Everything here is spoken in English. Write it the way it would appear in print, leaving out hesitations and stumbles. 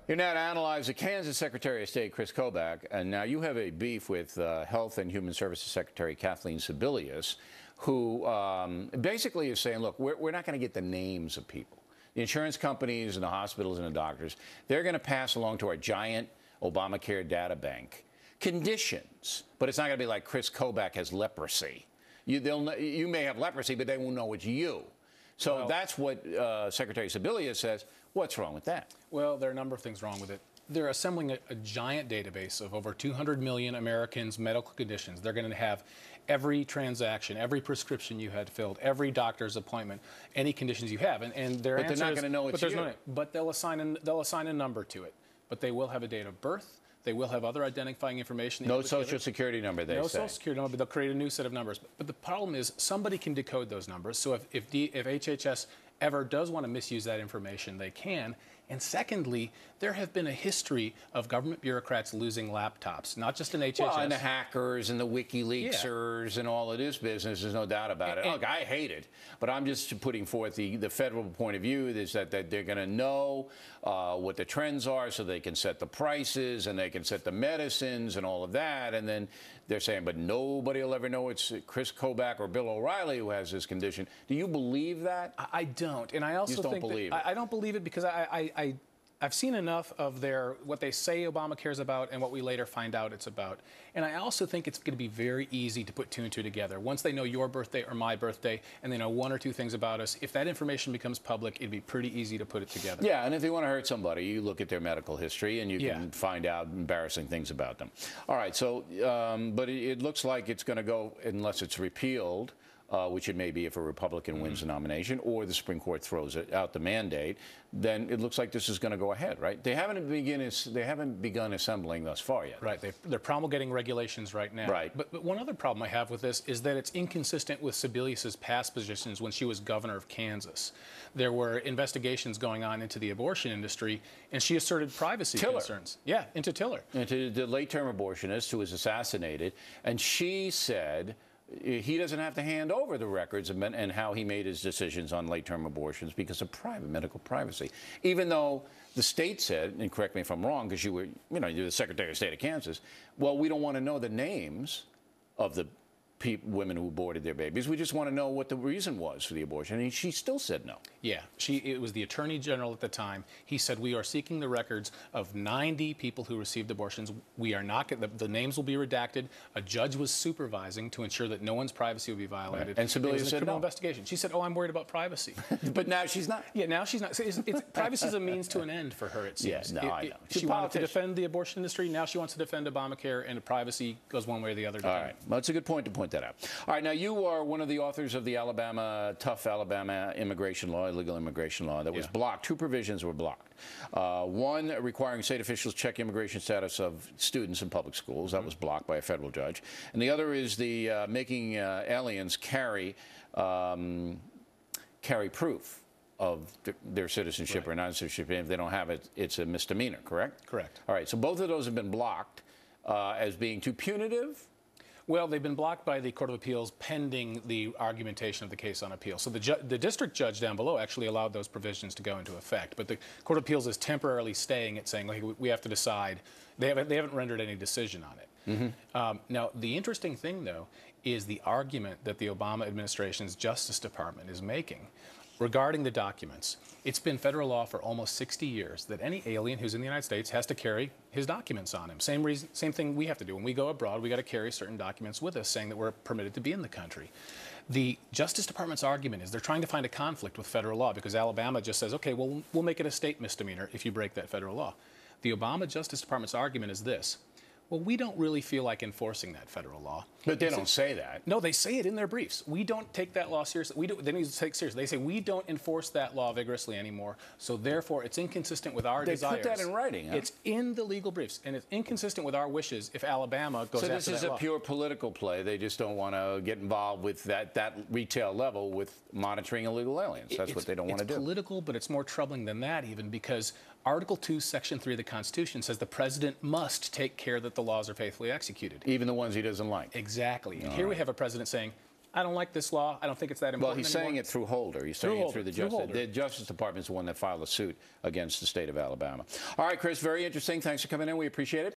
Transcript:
You're now to analyze the Kansas Secretary of State, Kris Kobach, and now you have a beef with Health and Human Services Secretary Kathleen Sebelius, who basically is saying, look, we're not going to get the names of people. The insurance companies and the hospitals and the doctors, they're going to pass along to our giant Obamacare data bank conditions, but it's not going to be like Kris Kobach has leprosy. You may have leprosy, but they won't know it's you. So that's what Secretary Sebelius says. What's wrong with that? Well, there are a number of things wrong with it. They're assembling a giant database of over 200 million Americans' medical conditions. They're going to have every transaction, every prescription you had filled, every doctor's appointment, any conditions you have. And their But they're not going to know it's you. But they'll assign a number to it. But they will have a date of birth. They will have other identifying information. No social security number, they say. No social security number, but they'll create a new set of numbers. But the problem is somebody can decode those numbers. So if HHS ever does want to misuse that information, they can. And secondly, there have been a history of government bureaucrats losing laptops, not just in HHS. Well, and the hackers and the WikiLeaksers and all of this business, there's no doubt about it. Look, I hate it, but I'm just putting forth the federal point of view is that they're going to know what the trends are so they can set the prices and they can set the medicines and all of that. And then they're saying, but nobody will ever know it's Kris Kobach or Bill O'Reilly who has this condition. Do you believe that? I don't. And I also think I don't believe it because I've seen enough of what they say Obamacare is about and what we later find out it's about. And I also think it's going to be very easy to put two and two together. Once they know your birthday or my birthday and they know one or two things about us, if that information becomes public, it'd be pretty easy to put it together. Yeah, and if they want to hurt somebody, you look at their medical history and you can find out embarrassing things about them. All right, so, but it looks like it's going to go, unless it's repealed, which it may be if a Republican wins the nomination or the Supreme Court throws out the mandate, then it looks like this is going to go ahead, right? They haven't begun assembling thus far yet. Right. They're promulgating regulations right now. Right. But one other problem I have with this is that it's inconsistent with Sebelius's past positions when she was governor of Kansas. There were investigations going on into the abortion industry, and she asserted privacy concerns. Yeah, into Tiller. Into the late-term abortionist who was assassinated, and she said he doesn't have to hand over the records and how he made his decisions on late-term abortions because of medical privacy. Even though the state said, and correct me if I'm wrong, because you're the Secretary of State of Kansas, well, we don't want to know the names of the women who aborted their babies. We just want to know what the reason was for the abortion. And she still said no. Yeah, it was the Attorney General at the time. He said, we are seeking the records of 90 people who received abortions. We are not, the names will be redacted. A judge was supervising to ensure that no one's privacy would be violated. Right. And Sebelius said criminal investigation. She said, oh, I'm worried about privacy. But now she's not. Yeah, now she's not. So privacy is a means to an end for her, it seems. Yeah, no, I know. She wanted to defend the abortion industry. Now she wants to defend Obamacare, and privacy goes one way or the other. All right. Well, it's a good point to point that out. All right. Now, you are one of the authors of the tough Alabama immigration law, illegal immigration law, that was blocked. Two provisions were blocked. One requiring state officials check immigration status of students in public schools. That was blocked by a federal judge. And the other is the making aliens carry proof of their citizenship or non-citizenship. And if they don't have it, it's a misdemeanor, correct? Correct. All right. So both of those have been blocked as being too punitive. Well, they've been blocked by the Court of Appeals pending the argumentation of the case on appeal. So the district judge down below actually allowed those provisions to go into effect. But the Court of Appeals is temporarily staying it, saying, like, we have to decide. They haven't rendered any decision on it. Now, the interesting thing, though, is the argument that the Obama administration's Justice Department is making regarding the documents. It's been federal law for almost 60 years that any alien who's in the United States has to carry his documents on him. Same thing we have to do. When we go abroad, we got to carry certain documents with us saying that we're permitted to be in the country. The Justice Department's argument is they're trying to find a conflict with federal law because Alabama just says, okay, well, we'll make it a state misdemeanor if you break that federal law. The Obama Justice Department's argument is this. Well, we don't really feel like enforcing that federal law. But they don't say that. No, they say it in their briefs. We don't take that law seriously. They need to take it seriously. They say we don't enforce that law vigorously anymore, so therefore it's inconsistent with our desires. They put that in writing, huh? It's in the legal briefs, and it's inconsistent with our wishes if Alabama goes after that law. So this is a pure political play. They just don't want to get involved with that retail level with monitoring illegal aliens. That's what they don't want to do. It's political, but it's more troubling than that even because Article 2, Section 3 of the Constitution says the president must take care that the laws are faithfully executed. Even the ones he doesn't like. Exactly. And here we have a president saying, I don't like this law. I don't think it's that important Well, he's anymore. saying it through Holder. He's saying it through the Justice. The Justice Department is the one that filed a suit against the state of Alabama. All right, Kris, very interesting. Thanks for coming in. We appreciate it.